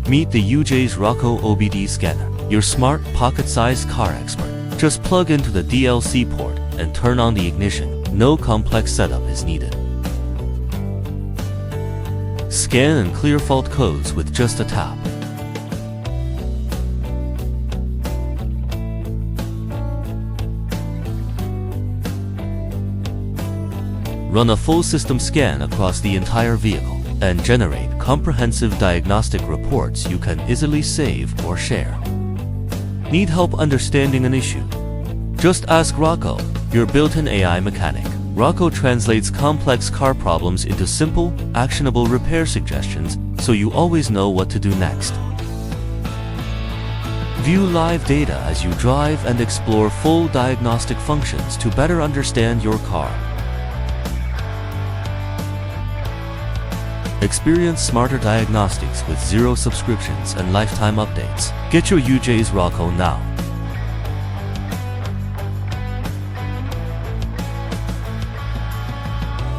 Meet the UJS Rocco OBD scanner, your smart, pocket-sized car expert. Just plug into the DLC port and turn on the ignition. No complex setup is needed. Scan and clear fault codes with just a tap. Run a full system scan across the entire vehicle and generate comprehensive diagnostic reports you can easily save or share. Need help understanding an issue? Just ask Rocco, your built-in AI mechanic. Rocco translates complex car problems into simple, actionable repair suggestions so you always know what to do next. View live data as you drive and explore full diagnostic functions to better understand your car. Experience smarter diagnostics with 0 subscriptions and lifetime updates. Get your UJS Rocco now.